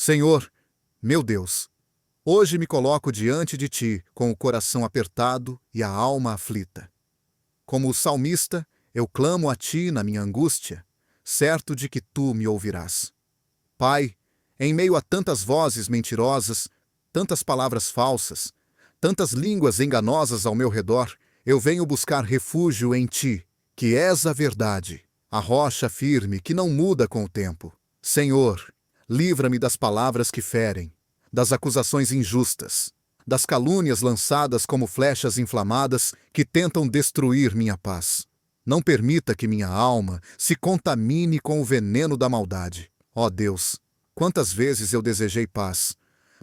Senhor, meu Deus, hoje me coloco diante de Ti com o coração apertado e a alma aflita. Como o salmista, eu clamo a Ti na minha angústia, certo de que Tu me ouvirás. Pai, em meio a tantas vozes mentirosas, tantas palavras falsas, tantas línguas enganosas ao meu redor, eu venho buscar refúgio em Ti, que és a verdade, a rocha firme que não muda com o tempo. Senhor, livra-me das palavras que ferem, das acusações injustas, das calúnias lançadas como flechas inflamadas que tentam destruir minha paz. Não permita que minha alma se contamine com o veneno da maldade. Ó Deus, quantas vezes eu desejei paz,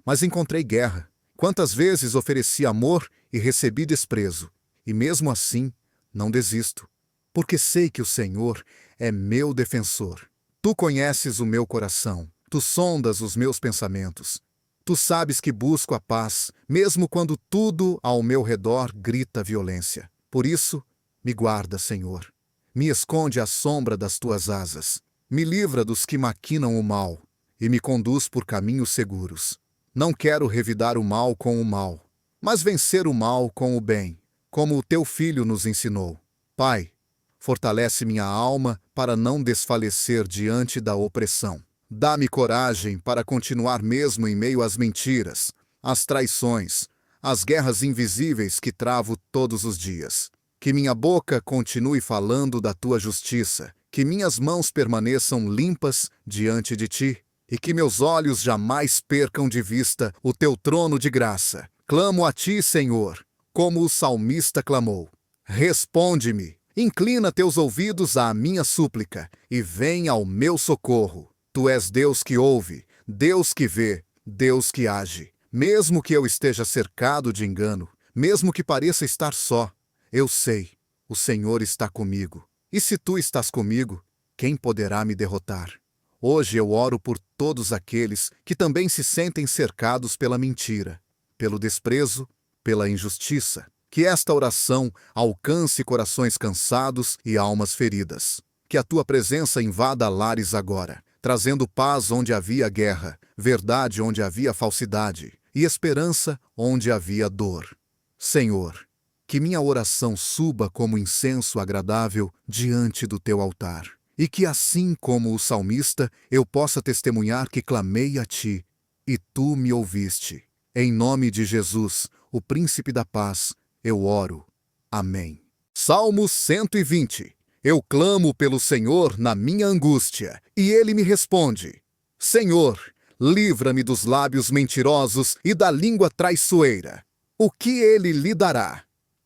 mas encontrei guerra. Quantas vezes ofereci amor e recebi desprezo. E mesmo assim, não desisto, porque sei que o Senhor é meu defensor. Tu conheces o meu coração, tu sondas os meus pensamentos. Tu sabes que busco a paz, mesmo quando tudo ao meu redor grita violência. Por isso, me guarda, Senhor. Me esconde à sombra das tuas asas. Me livra dos que maquinam o mal e me conduz por caminhos seguros. Não quero revidar o mal com o mal, mas vencer o mal com o bem, como o teu filho nos ensinou. Pai, fortalece minha alma para não desfalecer diante da opressão. Dá-me coragem para continuar mesmo em meio às mentiras, às traições, às guerras invisíveis que travo todos os dias. Que minha boca continue falando da tua justiça, que minhas mãos permaneçam limpas diante de ti, e que meus olhos jamais percam de vista o teu trono de graça. Clamo a ti, Senhor, como o salmista clamou. Responde-me, inclina teus ouvidos à minha súplica, e vem ao meu socorro. Tu és Deus que ouve, Deus que vê, Deus que age. Mesmo que eu esteja cercado de engano, mesmo que pareça estar só, eu sei, o Senhor está comigo. E se tu estás comigo, quem poderá me derrotar? Hoje eu oro por todos aqueles que também se sentem cercados pela mentira, pelo desprezo, pela injustiça. Que esta oração alcance corações cansados e almas feridas. Que a tua presença invada lares agora, trazendo paz onde havia guerra, verdade onde havia falsidade e esperança onde havia dor. Senhor, que minha oração suba como incenso agradável diante do teu altar, e que assim como o salmista eu possa testemunhar que clamei a ti, e tu me ouviste. Em nome de Jesus, o Príncipe da Paz, eu oro. Amém. Salmo 120. Eu clamo pelo Senhor na minha angústia, e Ele me responde. Senhor, livra-me dos lábios mentirosos e da língua traiçoeira. O que Ele lhe dará?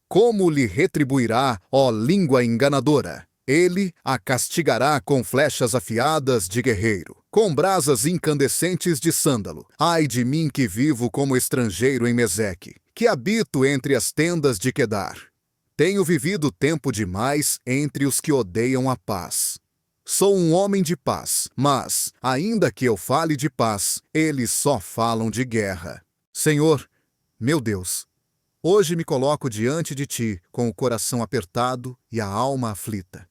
Como lhe retribuirá, ó língua enganadora? Ele a castigará com flechas afiadas de guerreiro, com brasas incandescentes de sândalo. Ai de mim que vivo como estrangeiro em Meseque, que habito entre as tendas de Quedar. Tenho vivido tempo demais entre os que odeiam a paz. Sou um homem de paz, mas, ainda que eu fale de paz, eles só falam de guerra. Senhor, meu Deus, hoje me coloco diante de Ti com o coração apertado e a alma aflita.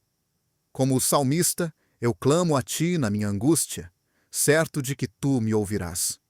Como o salmista, eu clamo a Ti na minha angústia, certo de que Tu me ouvirás.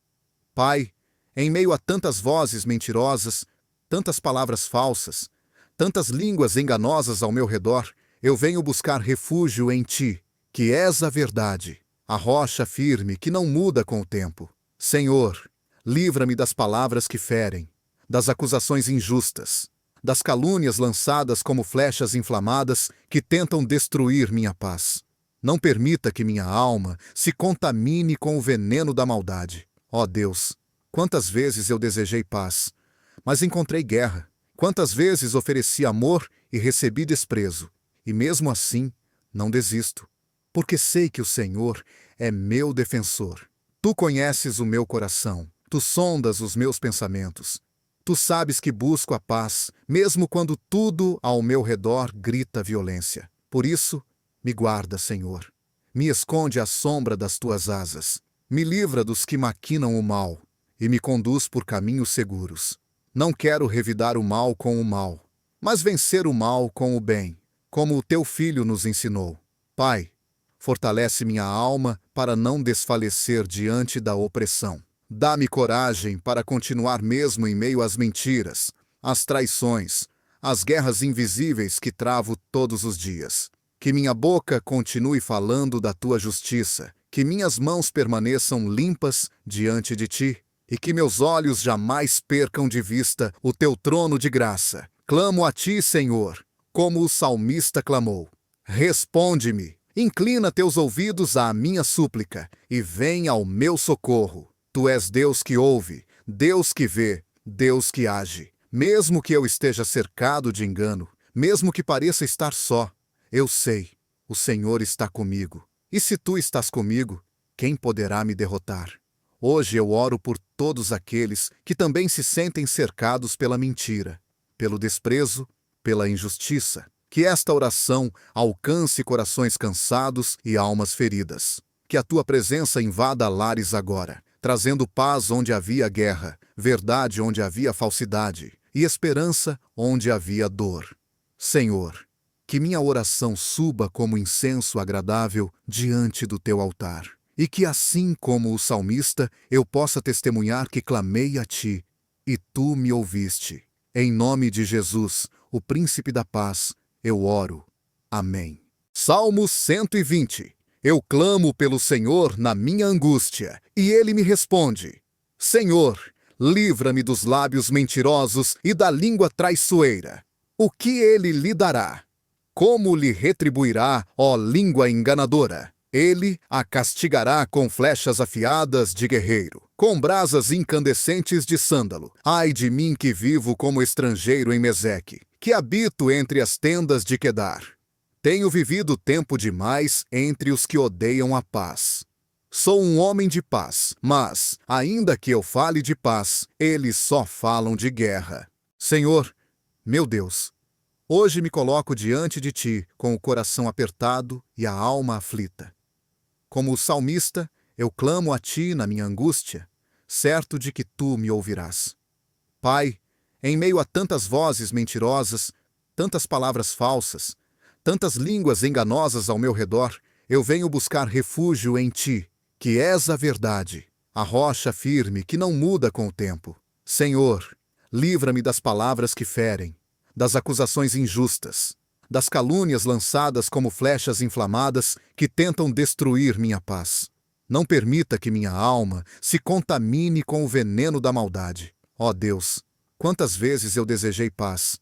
Pai, em meio a tantas vozes mentirosas, tantas palavras falsas, tantas línguas enganosas ao meu redor, eu venho buscar refúgio em Ti, que és a verdade, a rocha firme que não muda com o tempo. Senhor, livra-me das palavras que ferem, das acusações injustas, das calúnias lançadas como flechas inflamadas que tentam destruir minha paz. Não permita que minha alma se contamine com o veneno da maldade. Ó Deus, quantas vezes eu desejei paz, mas encontrei guerra. Quantas vezes ofereci amor e recebi desprezo. E mesmo assim, não desisto, porque sei que o Senhor é meu defensor. Tu conheces o meu coração, tu sondas os meus pensamentos. Tu sabes que busco a paz, mesmo quando tudo ao meu redor grita violência. Por isso, me guarda, Senhor. Me esconde à sombra das tuas asas. Me livra dos que maquinam o mal e me conduz por caminhos seguros. Não quero revidar o mal com o mal, mas vencer o mal com o bem, como o teu filho nos ensinou. Pai, Fortalece minha alma para não desfalecer diante da opressão. Dá-me coragem para continuar mesmo em meio às mentiras, às traições, às guerras invisíveis que travo todos os dias. Que minha boca continue falando da tua justiça, que minhas mãos permaneçam limpas diante de ti, e que meus olhos jamais percam de vista o teu trono de graça. Clamo a ti, Senhor, como o salmista clamou. Responde-me, inclina teus ouvidos à minha súplica, e vem ao meu socorro. Tu és Deus que ouve, Deus que vê, Deus que age. Mesmo que eu esteja cercado de engano, mesmo que pareça estar só, eu sei, o Senhor está comigo. E se tu estás comigo, quem poderá me derrotar? Hoje eu oro por todos aqueles que também se sentem cercados pela mentira, pelo desprezo, pela injustiça. Que esta oração alcance corações cansados e almas feridas. Que a tua presença invada lares agora, trazendo paz onde havia guerra, verdade onde havia falsidade e esperança onde havia dor. Senhor, que minha oração suba como incenso agradável diante do teu altar, e que assim como o salmista eu possa testemunhar que clamei a ti, e tu me ouviste. Em nome de Jesus, o príncipe da paz, eu oro. Amém. Salmo 120. Eu clamo pelo Senhor na minha angústia, e ele me responde. Senhor, livra-me dos lábios mentirosos e da língua traiçoeira. O que ele lhe dará? Como lhe retribuirá, ó língua enganadora? Ele a castigará com flechas afiadas de guerreiro, com brasas incandescentes de sândalo. Ai de mim que vivo como estrangeiro em Meseque, que habito entre as tendas de Quedar. Tenho vivido tempo demais entre os que odeiam a paz. Sou um homem de paz, mas, ainda que eu fale de paz, eles só falam de guerra. Senhor, meu Deus, hoje me coloco diante de ti com o coração apertado e a alma aflita. Como o salmista, eu clamo a ti na minha angústia, certo de que tu me ouvirás. Pai, em meio a tantas vozes mentirosas, tantas palavras falsas, tantas línguas enganosas ao meu redor, eu venho buscar refúgio em ti, que és a verdade, a rocha firme que não muda com o tempo. Senhor, livra-me das palavras que ferem, das acusações injustas, das calúnias lançadas como flechas inflamadas que tentam destruir minha paz. Não permita que minha alma se contamine com o veneno da maldade. Ó Deus, quantas vezes eu desejei paz,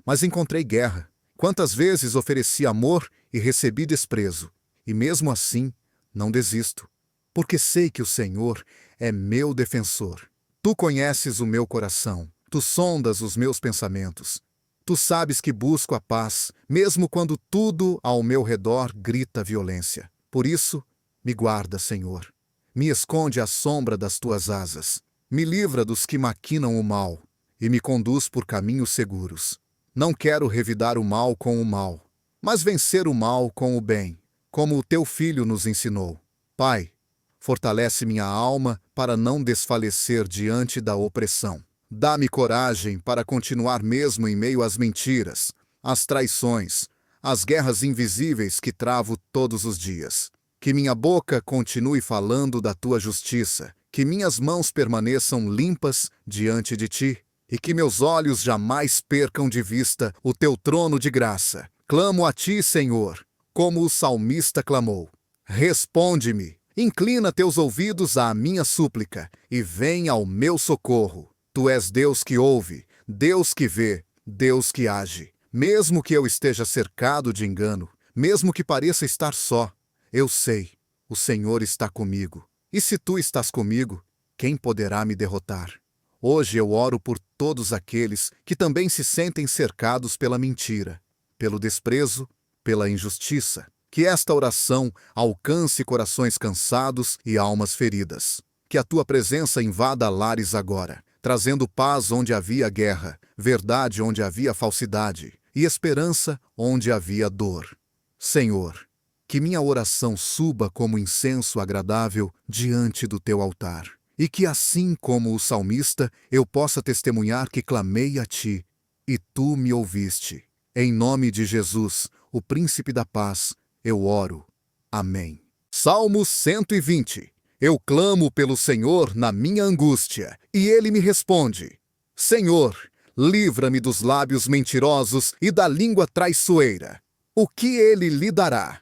mas encontrei guerra. Quantas vezes ofereci amor e recebi desprezo, e mesmo assim não desisto, porque sei que o Senhor é meu defensor. Tu conheces o meu coração, tu sondas os meus pensamentos. Tu sabes que busco a paz, mesmo quando tudo ao meu redor grita violência. Por isso, me guarda, Senhor. Me esconde à sombra das tuas asas. Me livra dos que maquinam o mal e me conduz por caminhos seguros. Não quero revidar o mal com o mal, mas vencer o mal com o bem, como o teu filho nos ensinou. Pai, fortalece minha alma para não desfalecer diante da opressão. Dá-me coragem para continuar mesmo em meio às mentiras, às traições, às guerras invisíveis que travo todos os dias. Que minha boca continue falando da tua justiça, que minhas mãos permaneçam limpas diante de ti, e que meus olhos jamais percam de vista o teu trono de graça. Clamo a ti, Senhor, como o salmista clamou. Responde-me, inclina teus ouvidos à minha súplica, e vem ao meu socorro. Tu és Deus que ouve, Deus que vê, Deus que age. Mesmo que eu esteja cercado de engano, mesmo que pareça estar só, eu sei, o Senhor está comigo. E se tu estás comigo, quem poderá me derrotar? Hoje eu oro por todos aqueles que também se sentem cercados pela mentira, pelo desprezo, pela injustiça. Que esta oração alcance corações cansados e almas feridas. Que a tua presença invada lares agora, trazendo paz onde havia guerra, verdade onde havia falsidade e esperança onde havia dor. Senhor, que minha oração suba como incenso agradável diante do teu altar. E que assim como o salmista, eu possa testemunhar que clamei a ti, e tu me ouviste. Em nome de Jesus, o príncipe da paz, eu oro. Amém. Salmo 120. Eu clamo pelo Senhor na minha angústia, e Ele me responde. Senhor, livra-me dos lábios mentirosos e da língua traiçoeira. O que Ele lhe dará?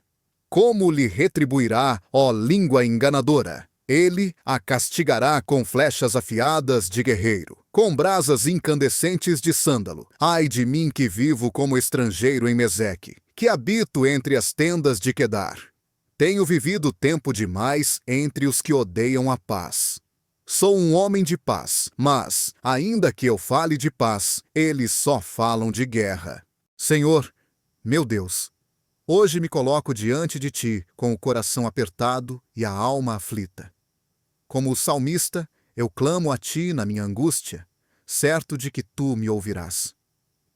Como lhe retribuirá, ó língua enganadora? Ele a castigará com flechas afiadas de guerreiro, com brasas incandescentes de sândalo. Ai de mim que vivo como estrangeiro em Meseque, que habito entre as tendas de Quedar. Tenho vivido tempo demais entre os que odeiam a paz. Sou um homem de paz, mas, ainda que eu fale de paz, eles só falam de guerra. Senhor, meu Deus, hoje me coloco diante de Ti com o coração apertado e a alma aflita. Como o salmista, eu clamo a Ti na minha angústia, certo de que Tu me ouvirás.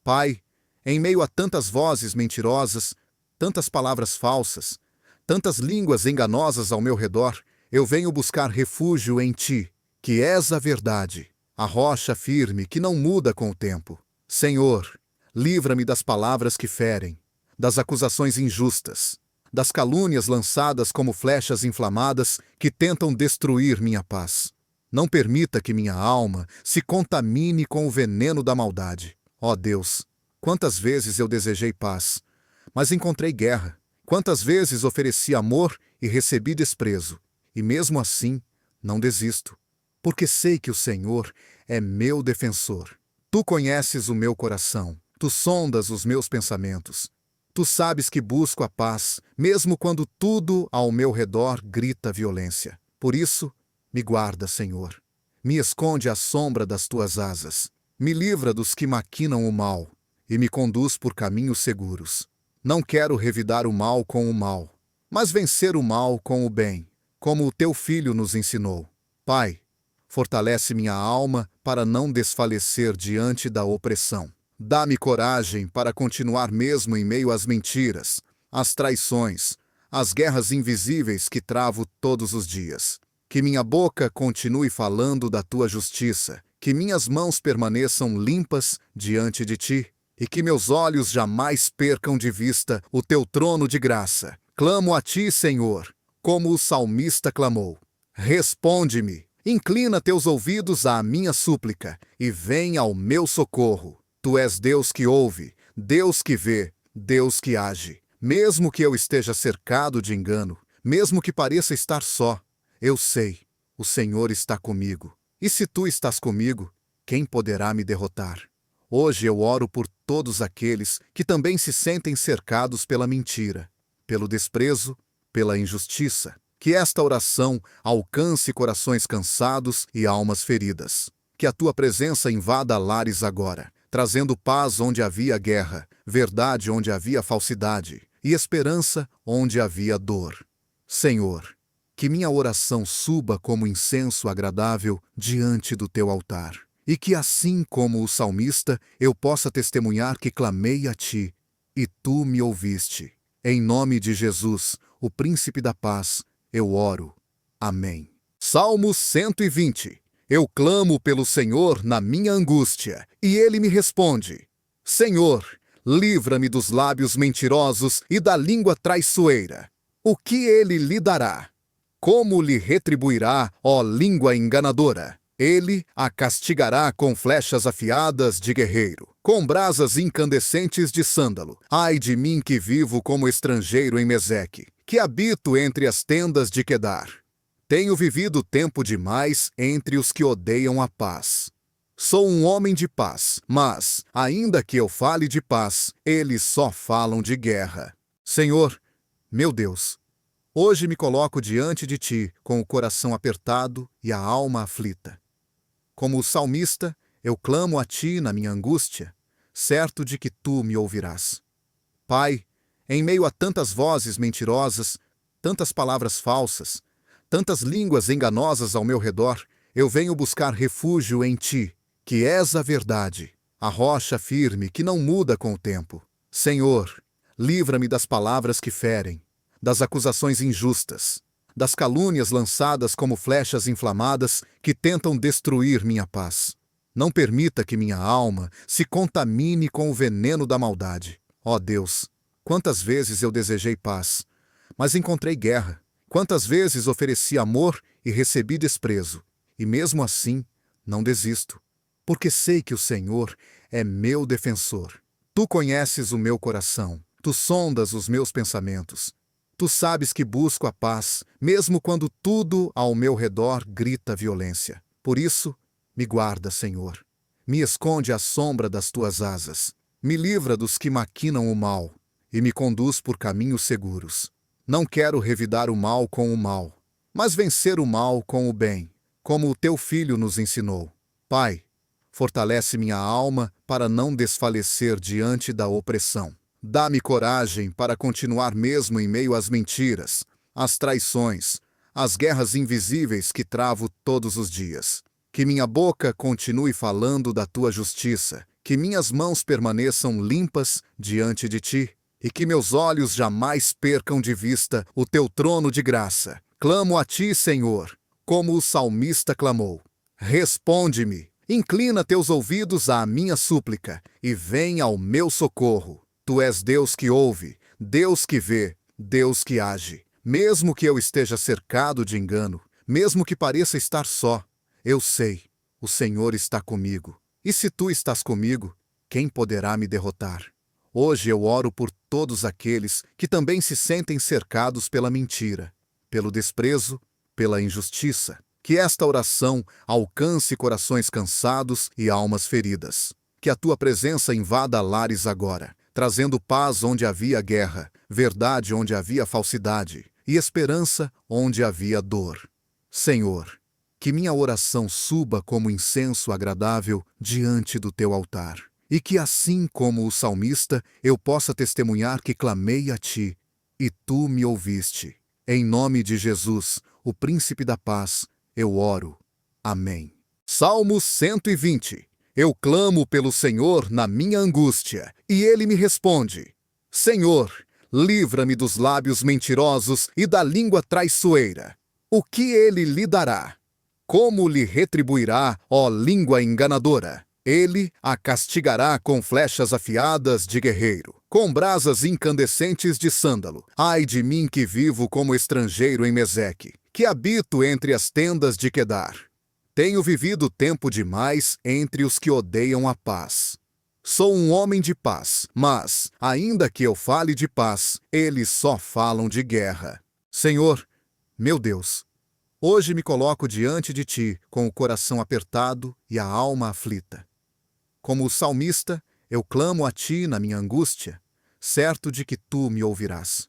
Pai, em meio a tantas vozes mentirosas, tantas palavras falsas, tantas línguas enganosas ao meu redor, eu venho buscar refúgio em Ti, que és a verdade, a rocha firme que não muda com o tempo. Senhor, livra-me das palavras que ferem, das acusações injustas, das calúnias lançadas como flechas inflamadas que tentam destruir minha paz. Não permita que minha alma se contamine com o veneno da maldade. Ó Deus, quantas vezes eu desejei paz, mas encontrei guerra. Quantas vezes ofereci amor e recebi desprezo. E mesmo assim, não desisto, porque sei que o Senhor é meu defensor. Tu conheces o meu coração, tu sondas os meus pensamentos. Tu sabes que busco a paz, mesmo quando tudo ao meu redor grita violência. Por isso, me guarda, Senhor. Me esconde à sombra das tuas asas. Me livra dos que maquinam o mal e me conduz por caminhos seguros. Não quero revidar o mal com o mal, mas vencer o mal com o bem, como o teu filho nos ensinou. Pai, fortalece minha alma para não desfalecer diante da opressão. Dá-me coragem para continuar mesmo em meio às mentiras, às traições, às guerras invisíveis que travo todos os dias. Que minha boca continue falando da tua justiça, que minhas mãos permaneçam limpas diante de ti, e que meus olhos jamais percam de vista o teu trono de graça. Clamo a ti, Senhor, como o salmista clamou. Responde-me, inclina teus ouvidos à minha súplica, e vem ao meu socorro. Tu és Deus que ouve, Deus que vê, Deus que age. Mesmo que eu esteja cercado de engano, mesmo que pareça estar só, eu sei, o Senhor está comigo. E se tu estás comigo, quem poderá me derrotar? Hoje eu oro por todos aqueles que também se sentem cercados pela mentira, pelo desprezo, pela injustiça. Que esta oração alcance corações cansados e almas feridas. Que a tua presença invada lares agora, trazendo paz onde havia guerra, verdade onde havia falsidade e esperança onde havia dor. Senhor, que minha oração suba como incenso agradável diante do teu altar, e que assim como o salmista eu possa testemunhar que clamei a ti, e tu me ouviste. Em nome de Jesus, o Príncipe da Paz, eu oro. Amém. Salmo 120. Eu clamo pelo Senhor na minha angústia, e Ele me responde. Senhor, livra-me dos lábios mentirosos e da língua traiçoeira. O que Ele lhe dará? Como lhe retribuirá, ó língua enganadora? Ele a castigará com flechas afiadas de guerreiro, com brasas incandescentes de sândalo. Ai de mim que vivo como estrangeiro em Meseque, que habito entre as tendas de Quedar. Tenho vivido tempo demais entre os que odeiam a paz. Sou um homem de paz, mas, ainda que eu fale de paz, eles só falam de guerra. Senhor, meu Deus, hoje me coloco diante de Ti com o coração apertado e a alma aflita. Como o salmista, eu clamo a Ti na minha angústia, certo de que Tu me ouvirás. Pai, em meio a tantas vozes mentirosas, tantas palavras falsas, tantas línguas enganosas ao meu redor, eu venho buscar refúgio em Ti, que és a verdade, a rocha firme que não muda com o tempo. Senhor, livra-me das palavras que ferem, das acusações injustas, das calúnias lançadas como flechas inflamadas que tentam destruir minha paz. Não permita que minha alma se contamine com o veneno da maldade. Ó Deus, quantas vezes eu desejei paz, mas encontrei guerra. Quantas vezes ofereci amor e recebi desprezo, e mesmo assim não desisto, porque sei que o Senhor é meu defensor. Tu conheces o meu coração, tu sondas os meus pensamentos. Tu sabes que busco a paz, mesmo quando tudo ao meu redor grita violência. Por isso, me guarda, Senhor. Me esconde à sombra das tuas asas. Me livra dos que maquinam o mal e me conduz por caminhos seguros. Não quero revidar o mal com o mal, mas vencer o mal com o bem, como o teu filho nos ensinou. Pai, fortalece minha alma para não desfalecer diante da opressão. Dá-me coragem para continuar mesmo em meio às mentiras, às traições, às guerras invisíveis que travo todos os dias. Que minha boca continue falando da tua justiça, que minhas mãos permaneçam limpas diante de ti, e que meus olhos jamais percam de vista o teu trono de graça. Clamo a ti, Senhor, como o salmista clamou. Responde-me, inclina teus ouvidos à minha súplica, e vem ao meu socorro. Tu és Deus que ouve, Deus que vê, Deus que age. Mesmo que eu esteja cercado de engano, mesmo que pareça estar só, eu sei, o Senhor está comigo. E se tu estás comigo, quem poderá me derrotar? Hoje eu oro por todos aqueles que também se sentem cercados pela mentira, pelo desprezo, pela injustiça. Que esta oração alcance corações cansados e almas feridas. Que a tua presença invada lares agora, trazendo paz onde havia guerra, verdade onde havia falsidade e esperança onde havia dor. Senhor, que minha oração suba como incenso agradável diante do teu altar, e que assim como o salmista eu possa testemunhar que clamei a ti, e tu me ouviste. Em nome de Jesus, o Príncipe da Paz, eu oro. Amém. Salmo 120. Eu clamo pelo Senhor na minha angústia, e Ele me responde. Senhor, livra-me dos lábios mentirosos e da língua traiçoeira. O que Ele lhe dará? Como lhe retribuirá, ó língua enganadora? Ele a castigará com flechas afiadas de guerreiro, com brasas incandescentes de sândalo. Ai de mim que vivo como estrangeiro em Meseque, que habito entre as tendas de Quedar. Tenho vivido tempo demais entre os que odeiam a paz. Sou um homem de paz, mas, ainda que eu fale de paz, eles só falam de guerra. Senhor, meu Deus, hoje me coloco diante de ti com o coração apertado e a alma aflita. Como o salmista, eu clamo a ti na minha angústia, certo de que tu me ouvirás.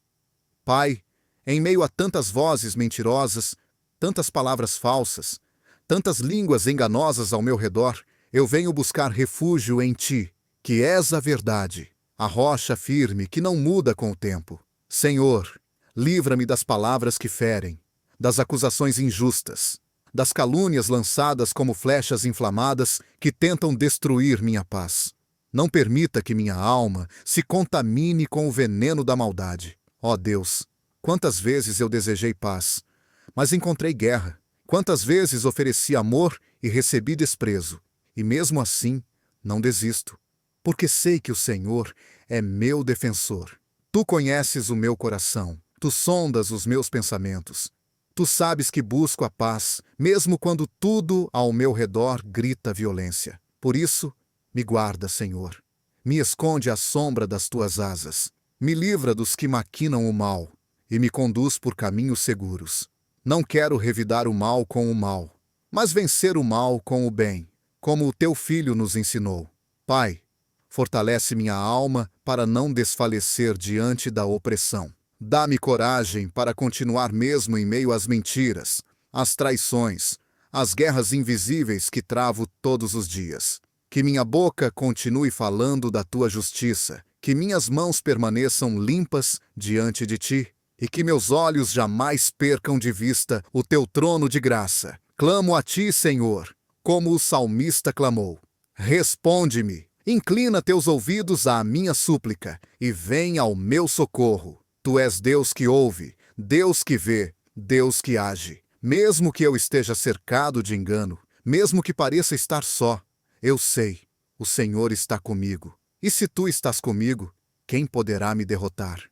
Pai, em meio a tantas vozes mentirosas, tantas palavras falsas, tantas línguas enganosas ao meu redor, eu venho buscar refúgio em ti, que és a verdade, a rocha firme que não muda com o tempo. Senhor, livra-me das palavras que ferem, das acusações injustas, das calúnias lançadas como flechas inflamadas que tentam destruir minha paz. Não permita que minha alma se contamine com o veneno da maldade. Ó Deus, quantas vezes eu desejei paz, mas encontrei guerra. Quantas vezes ofereci amor e recebi desprezo, e mesmo assim não desisto, porque sei que o Senhor é meu defensor. Tu conheces o meu coração, tu sondas os meus pensamentos. Tu sabes que busco a paz, mesmo quando tudo ao meu redor grita violência. Por isso, me guarda, Senhor. Me esconde à sombra das tuas asas. Me livra dos que maquinam o mal e me conduz por caminhos seguros. Não quero revidar o mal com o mal, mas vencer o mal com o bem, como o teu filho nos ensinou. Pai, fortalece minha alma para não desfalecer diante da opressão. Dá-me coragem para continuar mesmo em meio às mentiras, às traições, às guerras invisíveis que travo todos os dias. Que minha boca continue falando da tua justiça, que minhas mãos permaneçam limpas diante de ti, e que meus olhos jamais percam de vista o teu trono de graça. Clamo a ti, Senhor, como o salmista clamou. Responde-me, inclina teus ouvidos à minha súplica, e vem ao meu socorro. Tu és Deus que ouve, Deus que vê, Deus que age. Mesmo que eu esteja cercado de engano, mesmo que pareça estar só, eu sei, o Senhor está comigo. E se tu estás comigo, quem poderá me derrotar?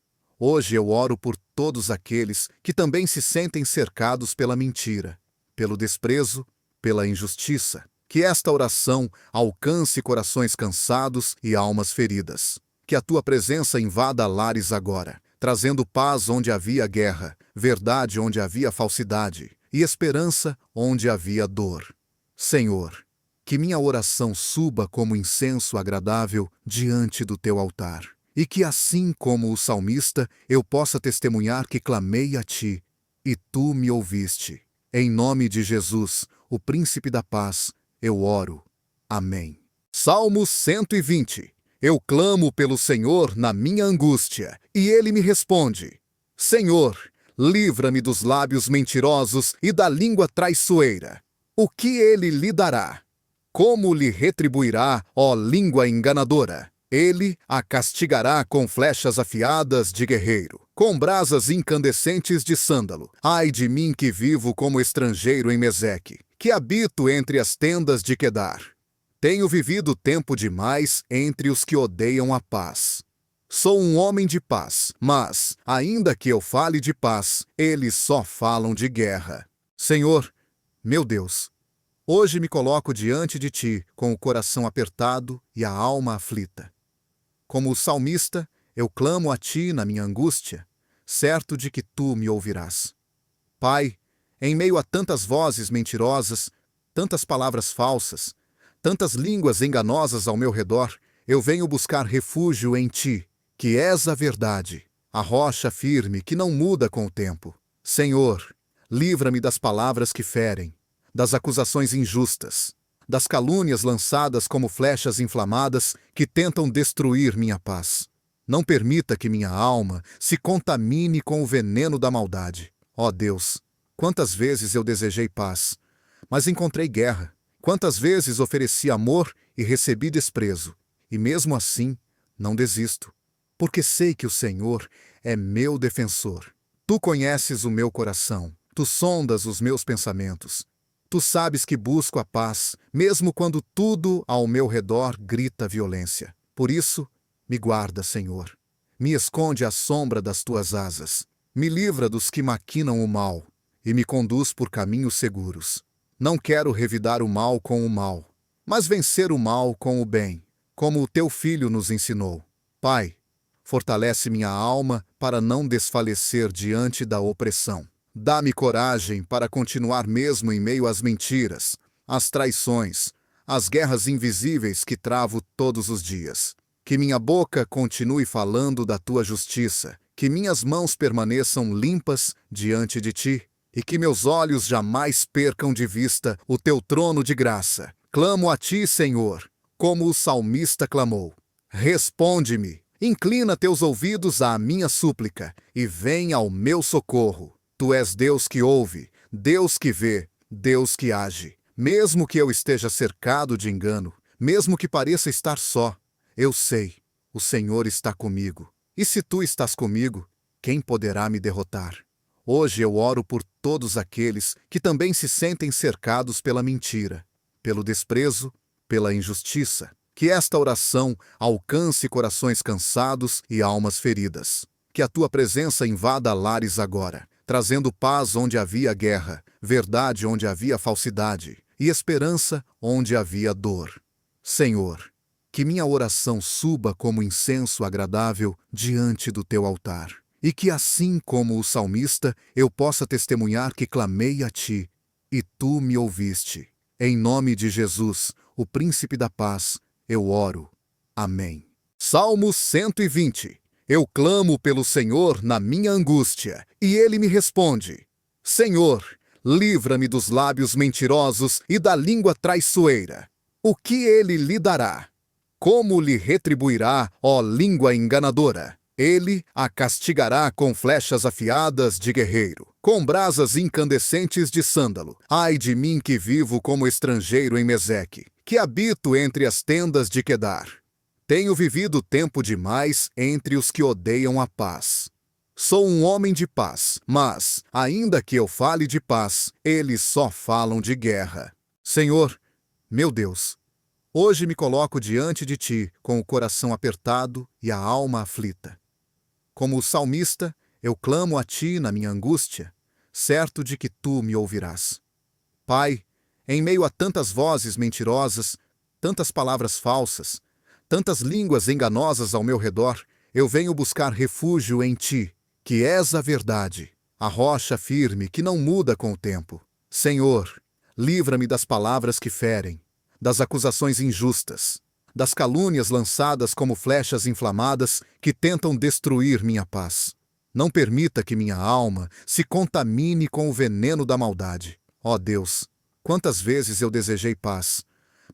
Hoje eu oro por todos aqueles que também se sentem cercados pela mentira, pelo desprezo, pela injustiça. Que esta oração alcance corações cansados e almas feridas. Que a tua presença invada lares agora, trazendo paz onde havia guerra, verdade onde havia falsidade e esperança onde havia dor. Senhor, que minha oração suba como incenso agradável diante do teu altar, e que assim como o salmista eu possa testemunhar que clamei a ti, e tu me ouviste. Em nome de Jesus, o Príncipe da Paz, eu oro. Amém. Salmo 120. Eu clamo pelo Senhor na minha angústia, e Ele me responde. Senhor, livra-me dos lábios mentirosos e da língua traiçoeira. O que Ele lhe dará? Como lhe retribuirá, ó língua enganadora? Ele a castigará com flechas afiadas de guerreiro, com brasas incandescentes de sândalo. Ai de mim que vivo como estrangeiro em Meseque, que habito entre as tendas de Quedar. Tenho vivido tempo demais entre os que odeiam a paz. Sou um homem de paz, mas, ainda que eu fale de paz, eles só falam de guerra. Senhor, meu Deus, hoje me coloco diante de ti com o coração apertado e a alma aflita. Como o salmista, eu clamo a ti na minha angústia, certo de que tu me ouvirás. Pai, em meio a tantas vozes mentirosas, tantas palavras falsas, tantas línguas enganosas ao meu redor, eu venho buscar refúgio em ti, que és a verdade, a rocha firme que não muda com o tempo. Senhor, livra-me das palavras que ferem, das acusações injustas, das calúnias lançadas como flechas inflamadas que tentam destruir minha paz. Não permita que minha alma se contamine com o veneno da maldade. Ó Deus, quantas vezes eu desejei paz, mas encontrei guerra. Quantas vezes ofereci amor e recebi desprezo. E mesmo assim, não desisto, porque sei que o Senhor é meu defensor. Tu conheces o meu coração, tu sondas os meus pensamentos. Tu sabes que busco a paz, mesmo quando tudo ao meu redor grita violência. Por isso, me guarda, Senhor. Me esconde à sombra das tuas asas. Me livra dos que maquinam o mal e me conduz por caminhos seguros. Não quero revidar o mal com o mal, mas vencer o mal com o bem, como o teu filho nos ensinou. Pai, fortalece minha alma para não desfalecer diante da opressão. Dá-me coragem para continuar mesmo em meio às mentiras, às traições, às guerras invisíveis que travo todos os dias. Que minha boca continue falando da tua justiça, que minhas mãos permaneçam limpas diante de ti, e que meus olhos jamais percam de vista o teu trono de graça. Clamo a ti, Senhor, como o salmista clamou. Responde-me, inclina teus ouvidos à minha súplica, e vem ao meu socorro. Tu és Deus que ouve, Deus que vê, Deus que age. Mesmo que eu esteja cercado de engano, mesmo que pareça estar só, eu sei, o Senhor está comigo. E se tu estás comigo, quem poderá me derrotar? Hoje eu oro por todos aqueles que também se sentem cercados pela mentira, pelo desprezo, pela injustiça. Que esta oração alcance corações cansados e almas feridas. Que a tua presença invada lares agora, trazendo paz onde havia guerra, verdade onde havia falsidade e esperança onde havia dor. Senhor, que minha oração suba como incenso agradável diante do teu altar, e que assim como o salmista eu possa testemunhar que clamei a ti, e tu me ouviste. Em nome de Jesus, o Príncipe da Paz, eu oro. Amém. Salmo 120. Eu clamo pelo Senhor na minha angústia, e Ele me responde. Senhor, livra-me dos lábios mentirosos e da língua traiçoeira. O que Ele lhe dará? Como lhe retribuirá, ó língua enganadora? Ele a castigará com flechas afiadas de guerreiro, com brasas incandescentes de sândalo. Ai de mim que vivo como estrangeiro em Meseque, que habito entre as tendas de Quedar. Tenho vivido tempo demais entre os que odeiam a paz. Sou um homem de paz, mas, ainda que eu fale de paz, eles só falam de guerra. Senhor, meu Deus, hoje me coloco diante de ti com o coração apertado e a alma aflita. Como o salmista, eu clamo a ti na minha angústia, certo de que tu me ouvirás. Pai, em meio a tantas vozes mentirosas, tantas palavras falsas, tantas línguas enganosas ao meu redor, eu venho buscar refúgio em ti, que és a verdade, a rocha firme que não muda com o tempo. Senhor, livra-me das palavras que ferem, das acusações injustas, das calúnias lançadas como flechas inflamadas que tentam destruir minha paz. Não permita que minha alma se contamine com o veneno da maldade. Ó Deus, quantas vezes eu desejei paz,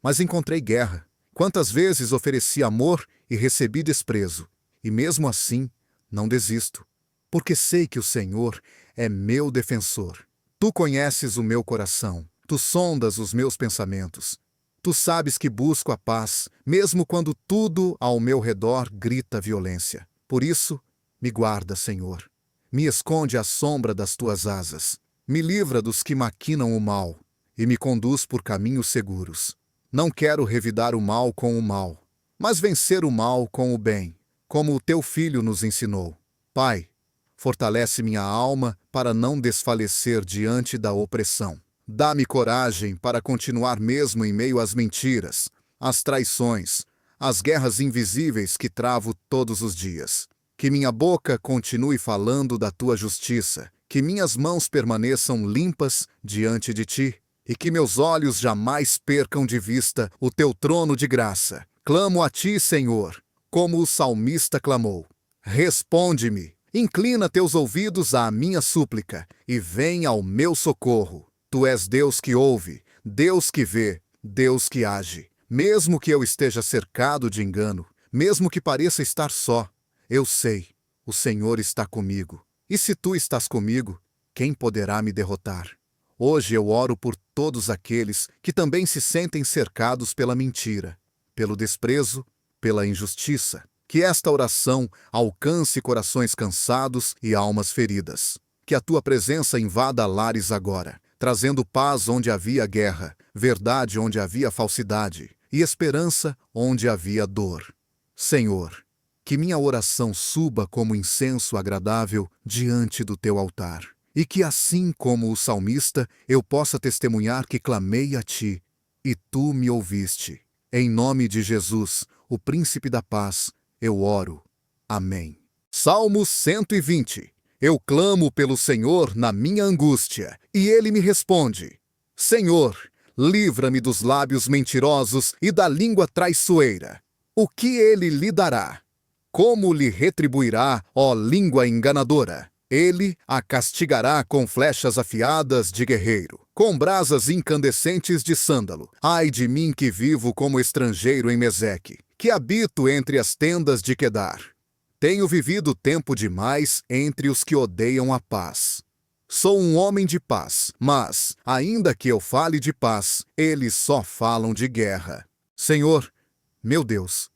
mas encontrei guerra. Quantas vezes ofereci amor e recebi desprezo. E mesmo assim, não desisto, porque sei que o Senhor é meu defensor. Tu conheces o meu coração, tu sondas os meus pensamentos. Tu sabes que busco a paz, mesmo quando tudo ao meu redor grita violência. Por isso, me guarda, Senhor. Me esconde à sombra das tuas asas. Me livra dos que maquinam o mal e me conduz por caminhos seguros. Não quero revidar o mal com o mal, mas vencer o mal com o bem, como o teu filho nos ensinou. Pai, fortalece minha alma para não desfalecer diante da opressão. Dá-me coragem para continuar mesmo em meio às mentiras, às traições, às guerras invisíveis que travo todos os dias. Que minha boca continue falando da tua justiça, que minhas mãos permaneçam limpas diante de ti, e que meus olhos jamais percam de vista o teu trono de graça. Clamo a ti, Senhor, como o salmista clamou. Responde-me, inclina teus ouvidos à minha súplica, e vem ao meu socorro. Tu és Deus que ouve, Deus que vê, Deus que age. Mesmo que eu esteja cercado de engano, mesmo que pareça estar só, eu sei, o Senhor está comigo. E se tu estás comigo, quem poderá me derrotar? Hoje eu oro por todos aqueles que também se sentem cercados pela mentira, pelo desprezo, pela injustiça. Que esta oração alcance corações cansados e almas feridas. Que a tua presença invada lares agora, trazendo paz onde havia guerra, verdade onde havia falsidade e esperança onde havia dor. Senhor, que minha oração suba como incenso agradável diante do teu altar, e que assim como o salmista eu possa testemunhar que clamei a ti, e tu me ouviste. Em nome de Jesus, o príncipe da paz, eu oro. Amém. Salmo 120. Eu clamo pelo Senhor na minha angústia, e ele me responde. Senhor, livra-me dos lábios mentirosos e da língua traiçoeira. O que ele lhe dará? Como lhe retribuirá, ó língua enganadora? Ele a castigará com flechas afiadas de guerreiro, com brasas incandescentes de sândalo. Ai de mim que vivo como estrangeiro em Meseque, que habito entre as tendas de Quedar. Tenho vivido tempo demais entre os que odeiam a paz. Sou um homem de paz, mas, ainda que eu fale de paz, eles só falam de guerra. Senhor, meu Deus,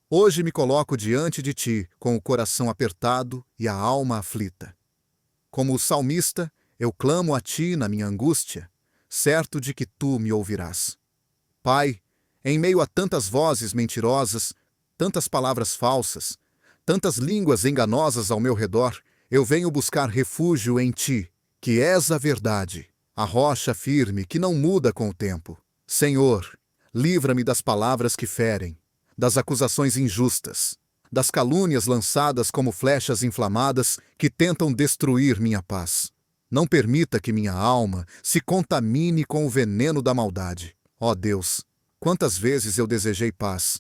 hoje me coloco diante de ti com o coração apertado e a alma aflita. Como o salmista, eu clamo a ti na minha angústia, certo de que tu me ouvirás. Pai, em meio a tantas vozes mentirosas, tantas palavras falsas, tantas línguas enganosas ao meu redor, eu venho buscar refúgio em ti, que és a verdade, a rocha firme que não muda com o tempo. Senhor, livra-me das palavras que ferem, das acusações injustas, das calúnias lançadas como flechas inflamadas que tentam destruir minha paz. Não permita que minha alma se contamine com o veneno da maldade. Ó Deus, quantas vezes eu desejei paz,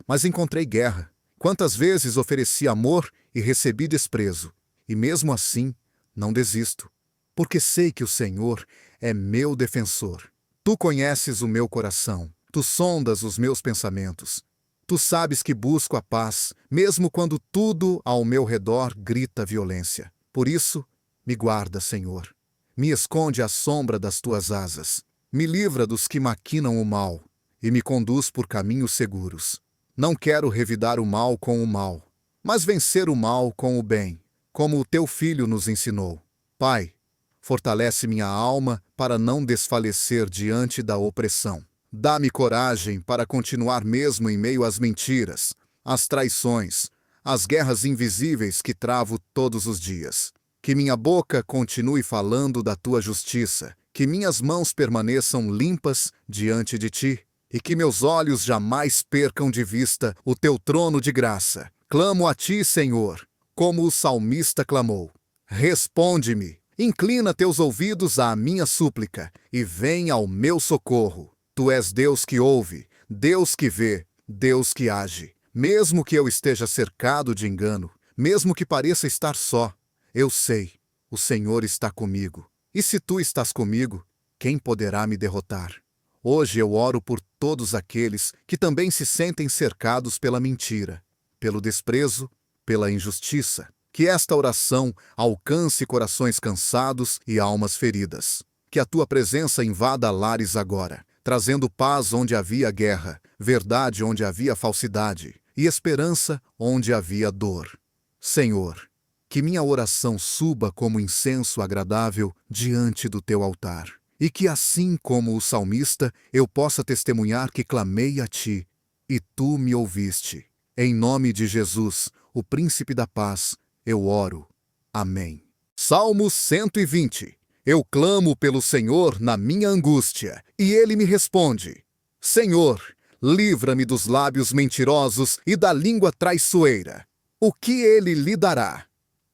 mas encontrei guerra. Quantas vezes ofereci amor e recebi desprezo. E mesmo assim, não desisto, porque sei que o Senhor é meu defensor. Tu conheces o meu coração, tu sondas os meus pensamentos. Tu sabes que busco a paz, mesmo quando tudo ao meu redor grita violência. Por isso, me guarda, Senhor. Me esconde à sombra das tuas asas. Me livra dos que maquinam o mal e me conduz por caminhos seguros. Não quero revidar o mal com o mal, mas vencer o mal com o bem, como o teu filho nos ensinou. Pai, fortalece minha alma para não desfalecer diante da opressão. Dá-me coragem para continuar mesmo em meio às mentiras, às traições, as guerras invisíveis que travo todos os dias. Que minha boca continue falando da tua justiça, que minhas mãos permaneçam limpas diante de ti, e que meus olhos jamais percam de vista o teu trono de graça. Clamo a ti, Senhor, como o salmista clamou. Responde-me, inclina teus ouvidos à minha súplica, e vem ao meu socorro. Tu és Deus que ouve, Deus que vê, Deus que age. Mesmo que eu esteja cercado de engano, mesmo que pareça estar só, eu sei, o Senhor está comigo. E se tu estás comigo, quem poderá me derrotar? Hoje eu oro por todos aqueles que também se sentem cercados pela mentira, pelo desprezo, pela injustiça. Que esta oração alcance corações cansados e almas feridas. Que a tua presença invada lares agora, trazendo paz onde havia guerra, verdade onde havia falsidade e esperança onde havia dor. Senhor, que minha oração suba como incenso agradável diante do teu altar, e que assim como o salmista eu possa testemunhar que clamei a ti, e tu me ouviste. Em nome de Jesus, o Príncipe da Paz, eu oro. Amém. Salmo 120. Eu clamo pelo Senhor na minha angústia, e Ele me responde. Senhor, livra-me dos lábios mentirosos e da língua traiçoeira. O que Ele lhe dará?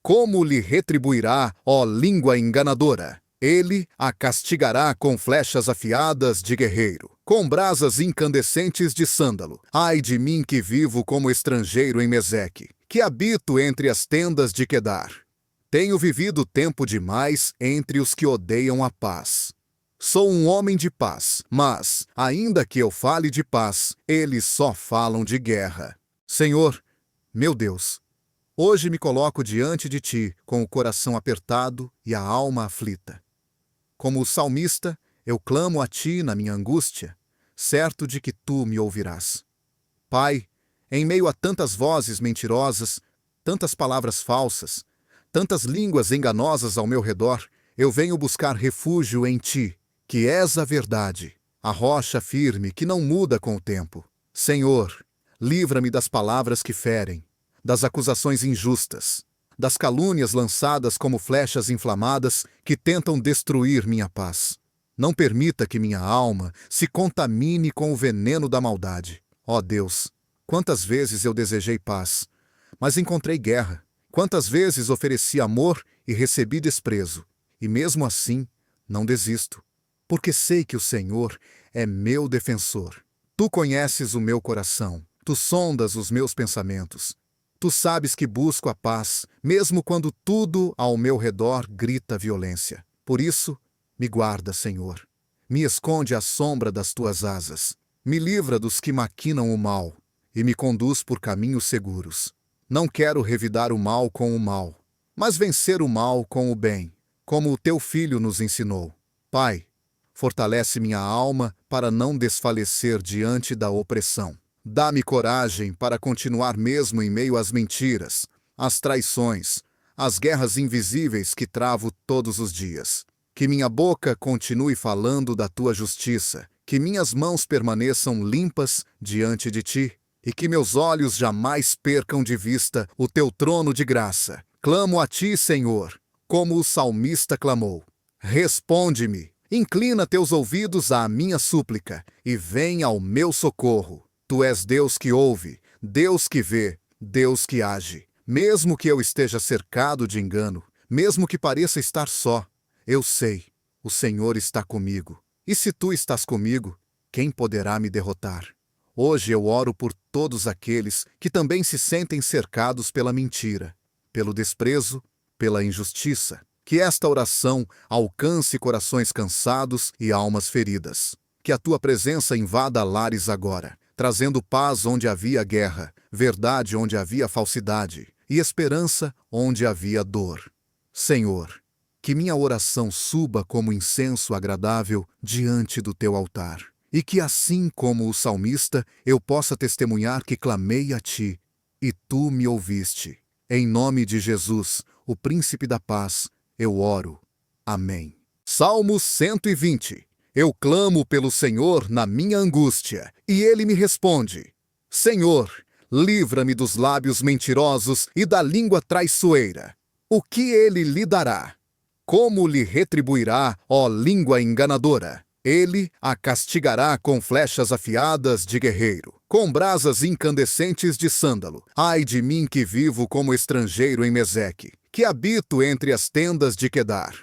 Como lhe retribuirá, ó língua enganadora? Ele a castigará com flechas afiadas de guerreiro, com brasas incandescentes de sândalo. Ai de mim que vivo como estrangeiro em Meseque, que habito entre as tendas de Quedar. Tenho vivido tempo demais entre os que odeiam a paz. Sou um homem de paz, mas, ainda que eu fale de paz, eles só falam de guerra. Senhor, meu Deus, hoje me coloco diante de ti com o coração apertado e a alma aflita. Como o salmista, eu clamo a ti na minha angústia, certo de que tu me ouvirás. Pai, em meio a tantas vozes mentirosas, tantas palavras falsas, tantas línguas enganosas ao meu redor, eu venho buscar refúgio em ti, que és a verdade, a rocha firme que não muda com o tempo. Senhor, livra-me das palavras que ferem, das acusações injustas, das calúnias lançadas como flechas inflamadas que tentam destruir minha paz. Não permita que minha alma se contamine com o veneno da maldade. Ó Deus, quantas vezes eu desejei paz, mas encontrei guerra. Quantas vezes ofereci amor e recebi desprezo. E mesmo assim, não desisto, porque sei que o Senhor é meu defensor. Tu conheces o meu coração, tu sondas os meus pensamentos. Tu sabes que busco a paz, mesmo quando tudo ao meu redor grita violência. Por isso, me guarda, Senhor. Me esconde à sombra das tuas asas. Me livra dos que maquinam o mal e me conduz por caminhos seguros. Não quero revidar o mal com o mal, mas vencer o mal com o bem, como o teu filho nos ensinou. Pai, fortalece minha alma para não desfalecer diante da opressão. Dá-me coragem para continuar mesmo em meio às mentiras, às traições, às guerras invisíveis que travo todos os dias. Que minha boca continue falando da tua justiça, que minhas mãos permaneçam limpas diante de ti, e que meus olhos jamais percam de vista o teu trono de graça. Clamo a ti, Senhor, como o salmista clamou. Responde-me, inclina teus ouvidos à minha súplica, e vem ao meu socorro. Tu és Deus que ouve, Deus que vê, Deus que age. Mesmo que eu esteja cercado de engano, mesmo que pareça estar só, eu sei, o Senhor está comigo. E se tu estás comigo, quem poderá me derrotar? Hoje eu oro por todos aqueles que também se sentem cercados pela mentira, pelo desprezo, pela injustiça. Que esta oração alcance corações cansados e almas feridas. Que a tua presença invada lares agora, trazendo paz onde havia guerra, verdade onde havia falsidade e esperança onde havia dor. Senhor, que minha oração suba como incenso agradável diante do teu altar, e que assim como o salmista eu possa testemunhar que clamei a ti, e tu me ouviste. Em nome de Jesus, o Príncipe da Paz, eu oro. Amém. Salmo 120. Eu clamo pelo Senhor na minha angústia, e Ele me responde. Senhor, livra-me dos lábios mentirosos e da língua traiçoeira. O que ele lhe dará? Como lhe retribuirá, ó língua enganadora? Ele a castigará com flechas afiadas de guerreiro, com brasas incandescentes de sândalo. Ai de mim que vivo como estrangeiro em Meseque, que habito entre as tendas de Quedar.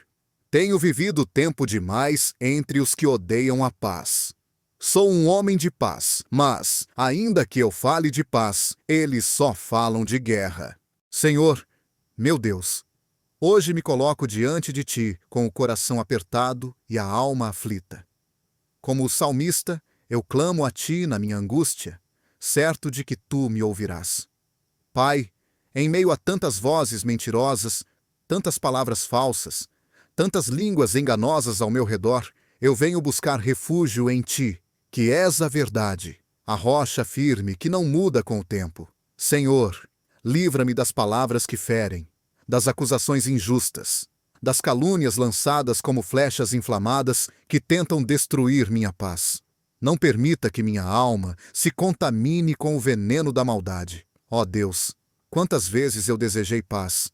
Tenho vivido tempo demais entre os que odeiam a paz. Sou um homem de paz, mas, ainda que eu fale de paz, eles só falam de guerra. Senhor, meu Deus, hoje me coloco diante de ti com o coração apertado e a alma aflita. Como o salmista, eu clamo a ti na minha angústia, certo de que tu me ouvirás. Pai, em meio a tantas vozes mentirosas, tantas palavras falsas, tantas línguas enganosas ao meu redor, eu venho buscar refúgio em ti, que és a verdade, a rocha firme que não muda com o tempo. Senhor, livra-me das palavras que ferem, das acusações injustas, das calúnias lançadas como flechas inflamadas que tentam destruir minha paz. Não permita que minha alma se contamine com o veneno da maldade. Ó Deus, quantas vezes eu desejei paz,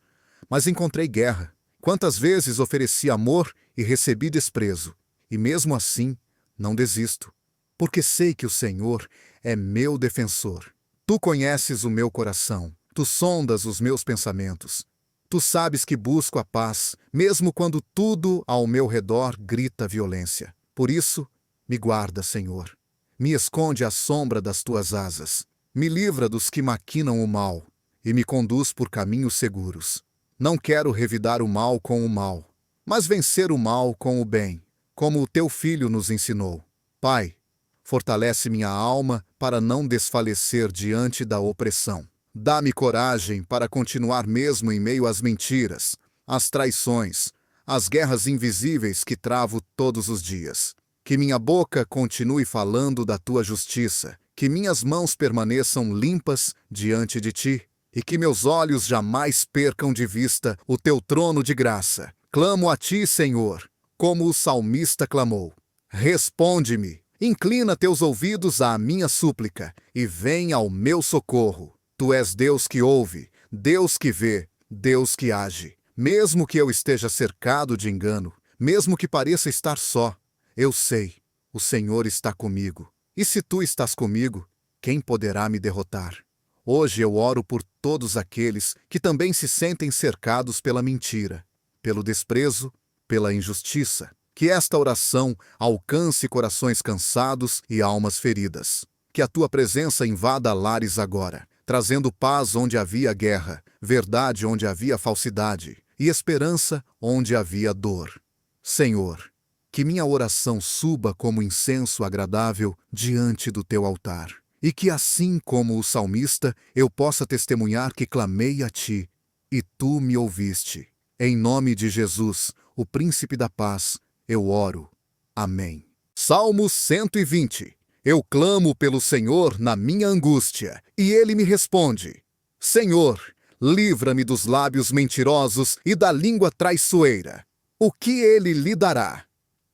mas encontrei guerra. Quantas vezes ofereci amor e recebi desprezo. E mesmo assim, não desisto, porque sei que o Senhor é meu defensor. Tu conheces o meu coração, tu sondas os meus pensamentos. Tu sabes que busco a paz, mesmo quando tudo ao meu redor grita violência. Por isso, me guarda, Senhor. Me esconde à sombra das tuas asas. Me livra dos que maquinam o mal e me conduz por caminhos seguros. Não quero revidar o mal com o mal, mas vencer o mal com o bem, como o teu filho nos ensinou. Pai, fortalece minha alma para não desfalecer diante da opressão. Dá-me coragem para continuar mesmo em meio às mentiras, às traições, às guerras invisíveis que travo todos os dias. Que minha boca continue falando da tua justiça, que minhas mãos permaneçam limpas diante de ti, e que meus olhos jamais percam de vista o teu trono de graça. Clamo a ti, Senhor, como o salmista clamou. Responde-me, inclina teus ouvidos à minha súplica, e vem ao meu socorro. Tu és Deus que ouve, Deus que vê, Deus que age. Mesmo que eu esteja cercado de engano, mesmo que pareça estar só, eu sei, o Senhor está comigo. E se tu estás comigo, quem poderá me derrotar? Hoje eu oro por todos aqueles que também se sentem cercados pela mentira, pelo desprezo, pela injustiça. Que esta oração alcance corações cansados e almas feridas. Que a tua presença invada lares agora, trazendo paz onde havia guerra, verdade onde havia falsidade e esperança onde havia dor. Senhor, que minha oração suba como incenso agradável diante do teu altar, e que assim como o salmista eu possa testemunhar que clamei a ti, e tu me ouviste. Em nome de Jesus, o príncipe da paz, eu oro. Amém. Salmo 120. Eu clamo pelo Senhor na minha angústia, e ele me responde. Senhor, livra-me dos lábios mentirosos e da língua traiçoeira. O que ele lhe dará?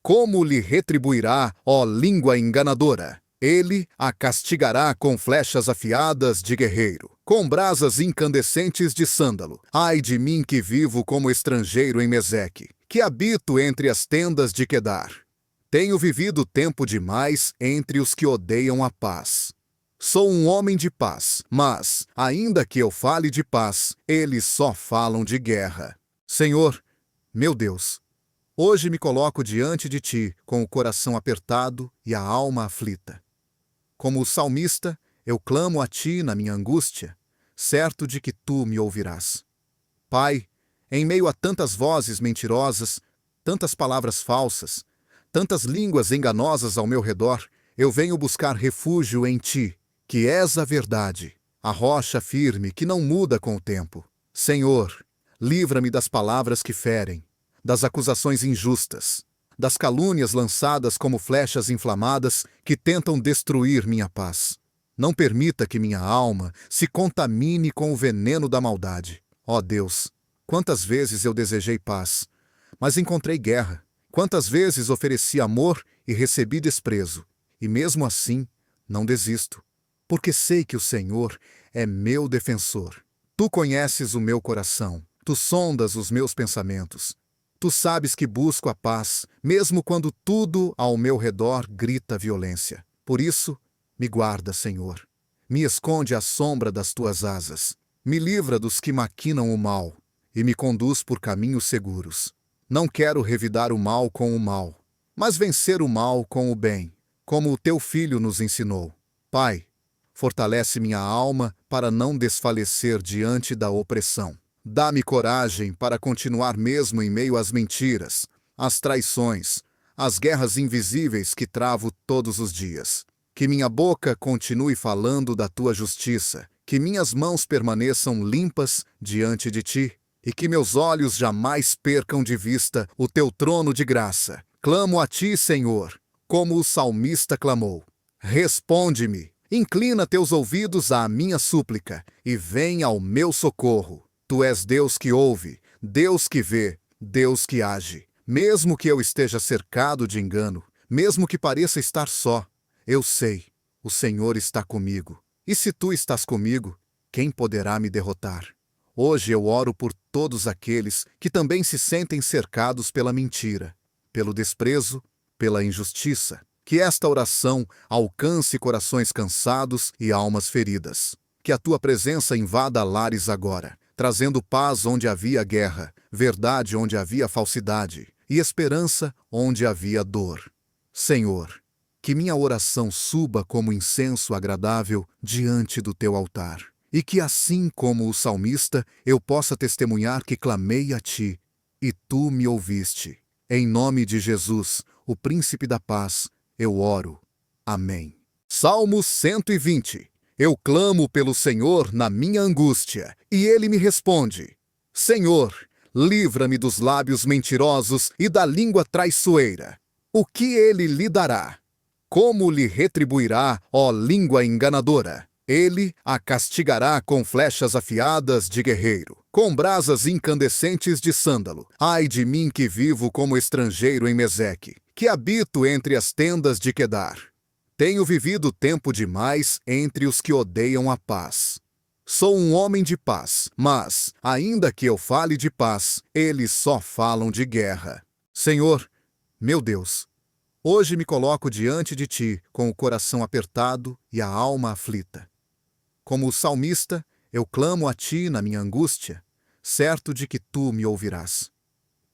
Como lhe retribuirá, ó língua enganadora? Ele a castigará com flechas afiadas de guerreiro, com brasas incandescentes de sândalo. Ai de mim que vivo como estrangeiro em Meseque, que habito entre as tendas de Quedar. Tenho vivido tempo demais entre os que odeiam a paz. Sou um homem de paz, mas, ainda que eu fale de paz, eles só falam de guerra. Senhor, meu Deus, hoje me coloco diante de ti com o coração apertado e a alma aflita. Como o salmista, eu clamo a ti na minha angústia, certo de que tu me ouvirás. Pai, em meio a tantas vozes mentirosas, tantas palavras falsas, tantas línguas enganosas ao meu redor, eu venho buscar refúgio em ti, que és a verdade, a rocha firme que não muda com o tempo. Senhor, livra-me das palavras que ferem, das acusações injustas, das calúnias lançadas como flechas inflamadas que tentam destruir minha paz. Não permita que minha alma se contamine com o veneno da maldade. Ó Deus, quantas vezes eu desejei paz, mas encontrei guerra. Quantas vezes ofereci amor e recebi desprezo, e mesmo assim, não desisto, porque sei que o Senhor é meu defensor. Tu conheces o meu coração, tu sondas os meus pensamentos. Tu sabes que busco a paz, mesmo quando tudo ao meu redor grita violência. Por isso, me guarda, Senhor. Me esconde à sombra das tuas asas. Me livra dos que maquinam o mal e me conduz por caminhos seguros. Não quero revidar o mal com o mal, mas vencer o mal com o bem, como o teu filho nos ensinou. Pai, fortalece minha alma para não desfalecer diante da opressão. Dá-me coragem para continuar mesmo em meio às mentiras, às traições, às guerras invisíveis que travo todos os dias. Que minha boca continue falando da tua justiça, que minhas mãos permaneçam limpas diante de ti, e que meus olhos jamais percam de vista o teu trono de graça. Clamo a ti, Senhor, como o salmista clamou. Responde-me, inclina teus ouvidos à minha súplica, e vem ao meu socorro. Tu és Deus que ouve, Deus que vê, Deus que age. Mesmo que eu esteja cercado de engano, mesmo que pareça estar só, eu sei, o Senhor está comigo. E se tu estás comigo, quem poderá me derrotar? Hoje eu oro por todos aqueles que também se sentem cercados pela mentira, pelo desprezo, pela injustiça. Que esta oração alcance corações cansados e almas feridas. Que a tua presença invada lares agora, trazendo paz onde havia guerra, verdade onde havia falsidade e esperança onde havia dor. Senhor, que minha oração suba como incenso agradável diante do teu altar, e que assim como o salmista eu possa testemunhar que clamei a ti, e tu me ouviste. Em nome de Jesus, o príncipe da paz, eu oro. Amém. Salmo 120. Eu clamo pelo Senhor na minha angústia, e ele me responde. Senhor, livra-me dos lábios mentirosos e da língua traiçoeira. O que ele lhe dará? Como lhe retribuirá, ó língua enganadora? Ele a castigará com flechas afiadas de guerreiro, com brasas incandescentes de sândalo. Ai de mim que vivo como estrangeiro em Meseque, que habito entre as tendas de Quedar. Tenho vivido tempo demais entre os que odeiam a paz. Sou um homem de paz, mas, ainda que eu fale de paz, eles só falam de guerra. Senhor, meu Deus, hoje me coloco diante de ti com o coração apertado e a alma aflita. Como o salmista, eu clamo a ti na minha angústia, certo de que tu me ouvirás.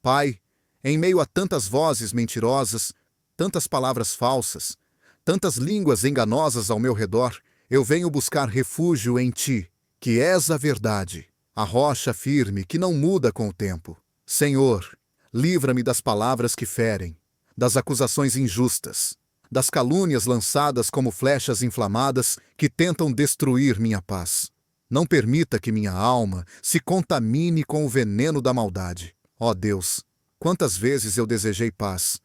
Pai, em meio a tantas vozes mentirosas, tantas palavras falsas, tantas línguas enganosas ao meu redor, eu venho buscar refúgio em ti, que és a verdade, a rocha firme que não muda com o tempo. Senhor, livra-me das palavras que ferem, das acusações injustas, das calúnias lançadas como flechas inflamadas que tentam destruir minha paz. Não permita que minha alma se contamine com o veneno da maldade. Ó Deus, quantas vezes eu desejei paz,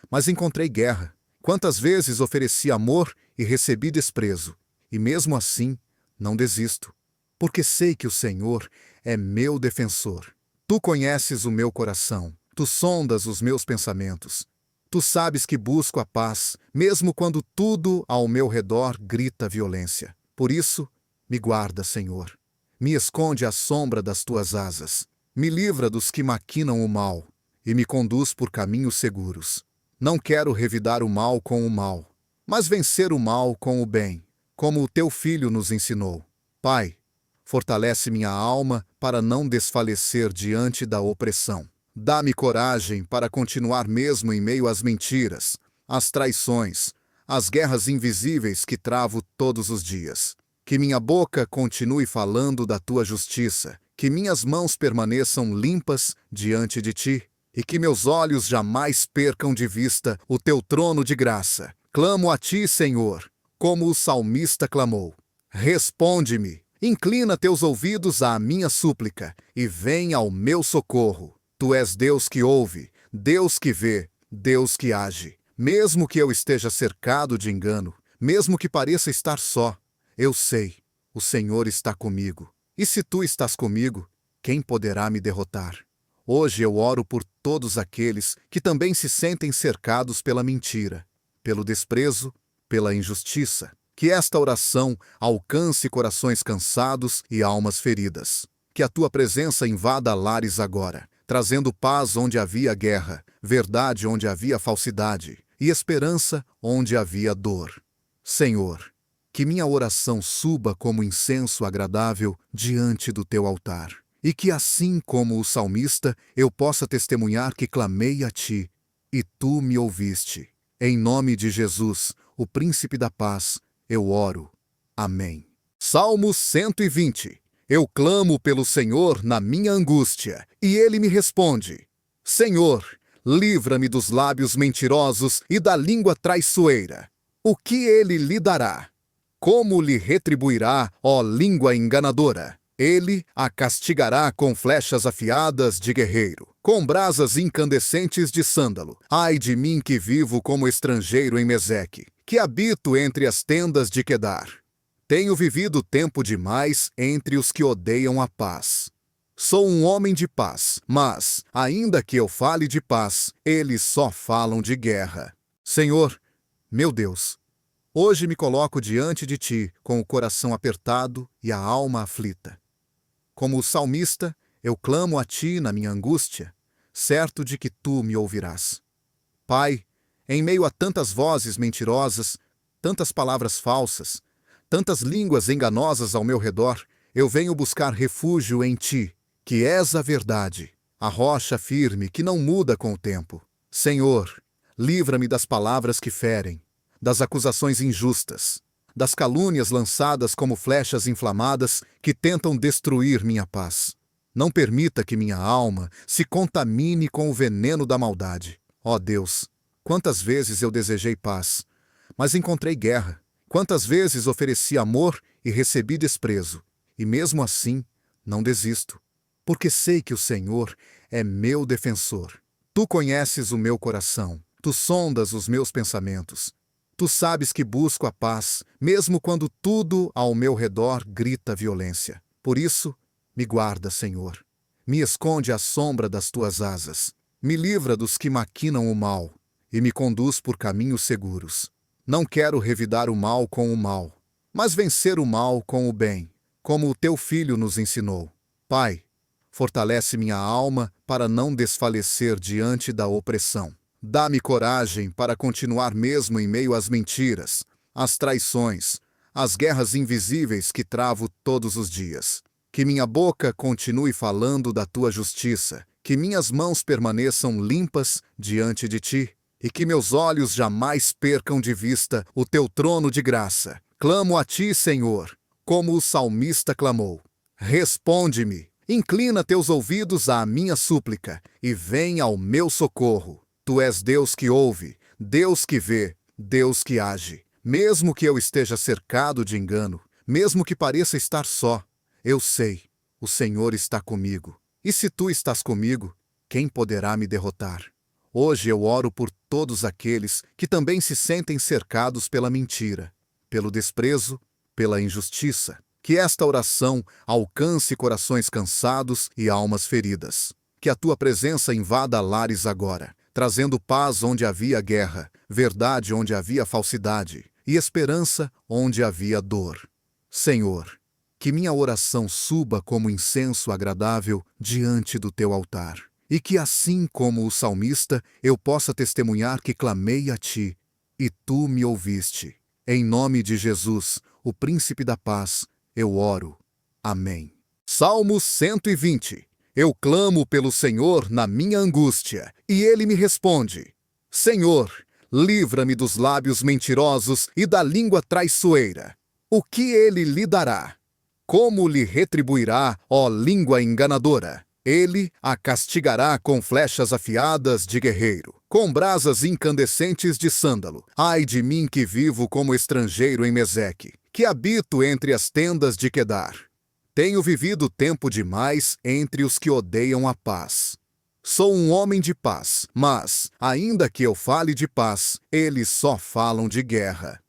mas encontrei guerra. Quantas vezes ofereci amor e recebi desprezo, e mesmo assim não desisto, porque sei que o Senhor é meu defensor. Tu conheces o meu coração, tu sondas os meus pensamentos. Tu sabes que busco a paz, mesmo quando tudo ao meu redor grita violência. Por isso, me guarda, Senhor. Me esconde à sombra das tuas asas. Me livra dos que maquinam o mal e me conduz por caminhos seguros. Não quero revidar o mal com o mal, mas vencer o mal com o bem, como o teu filho nos ensinou. Pai, fortalece minha alma para não desfalecer diante da opressão. Dá-me coragem para continuar mesmo em meio às mentiras, às traições, às guerras invisíveis que travo todos os dias. Que minha boca continue falando da tua justiça, que minhas mãos permaneçam limpas diante de ti, e que meus olhos jamais percam de vista o teu trono de graça. Clamo a ti, Senhor, como o salmista clamou. Responde-me, inclina teus ouvidos à minha súplica, e vem ao meu socorro. Tu és Deus que ouve, Deus que vê, Deus que age. Mesmo que eu esteja cercado de engano, mesmo que pareça estar só, eu sei, o Senhor está comigo. E se tu estás comigo, quem poderá me derrotar? Hoje eu oro por todos aqueles que também se sentem cercados pela mentira, pelo desprezo, pela injustiça. Que Que esta oração alcance corações cansados e almas feridas. Que a tua presença invada lares agora, trazendo paz onde havia guerra, verdade onde havia falsidade e esperança onde havia dor. Senhor, que minha oração suba como incenso agradável diante do teu altar, e que assim como o salmista eu possa testemunhar que clamei a ti, e tu me ouviste. Em nome de Jesus, o Príncipe da Paz, eu oro. Amém. Salmo 120. Eu clamo pelo Senhor na minha angústia, e Ele me responde. Senhor, livra-me dos lábios mentirosos e da língua traiçoeira. O que Ele lhe dará? Como lhe retribuirá, ó língua enganadora? Ele a castigará com flechas afiadas de guerreiro, com brasas incandescentes de sândalo. Ai de mim que vivo como estrangeiro em Meseque, que habito entre as tendas de Quedar. Tenho vivido tempo demais entre os que odeiam a paz. Sou um homem de paz, mas, ainda que eu fale de paz, eles só falam de guerra. Senhor, meu Deus, hoje me coloco diante de ti com o coração apertado e a alma aflita. Como o salmista, eu clamo a ti na minha angústia, certo de que tu me ouvirás. Pai, em meio a tantas vozes mentirosas, tantas palavras falsas, tantas línguas enganosas ao meu redor, eu venho buscar refúgio em ti, que és a verdade, a rocha firme que não muda com o tempo. Senhor, livra-me das palavras que ferem, das acusações injustas, das calúnias lançadas como flechas inflamadas que tentam destruir minha paz. Não permita que minha alma se contamine com o veneno da maldade. Ó Deus, quantas vezes eu desejei paz, mas encontrei guerra. Quantas vezes ofereci amor e recebi desprezo. E mesmo assim, não desisto, porque sei que o Senhor é meu defensor. Tu conheces o meu coração, tu sondas os meus pensamentos. Tu sabes que busco a paz, mesmo quando tudo ao meu redor grita violência. Por isso, me guarda, Senhor. Me esconde à sombra das tuas asas. Me livra dos que maquinam o mal e me conduz por caminhos seguros. Não quero revidar o mal com o mal, mas vencer o mal com o bem, como o teu Filho nos ensinou. Pai, fortalece minha alma para não desfalecer diante da opressão. Dá-me coragem para continuar mesmo em meio às mentiras, às traições, às guerras invisíveis que travo todos os dias. Que minha boca continue falando da tua justiça, que minhas mãos permaneçam limpas diante de ti, e que meus olhos jamais percam de vista o teu trono de graça. Clamo a ti, Senhor, como o salmista clamou. Responde-me, inclina teus ouvidos à minha súplica, e vem ao meu socorro. Tu és Deus que ouve, Deus que vê, Deus que age. Mesmo que eu esteja cercado de engano, mesmo que pareça estar só, eu sei, o Senhor está comigo. E se tu estás comigo, quem poderá me derrotar? Hoje eu oro por todos aqueles que também se sentem cercados pela mentira, pelo desprezo, pela injustiça. Que esta oração alcance corações cansados e almas feridas. Que a tua presença invada lares agora, trazendo paz onde havia guerra, verdade onde havia falsidade e esperança onde havia dor. Senhor, que minha oração suba como incenso agradável diante do teu altar, e que assim como o salmista eu possa testemunhar que clamei a ti, e tu me ouviste. Em nome de Jesus, o Príncipe da Paz, eu oro. Amém. Salmo 120. Eu clamo pelo Senhor na minha angústia, e Ele me responde. Senhor, livra-me dos lábios mentirosos e da língua traiçoeira. O que Ele lhe dará? Como lhe retribuirá, ó língua enganadora? Ele a castigará com flechas afiadas de guerreiro, com brasas incandescentes de sândalo. Ai de mim que vivo como estrangeiro em Meseque, que habito entre as tendas de Quedar. Tenho vivido tempo demais entre os que odeiam a paz. Sou um homem de paz, mas, ainda que eu fale de paz, eles só falam de guerra.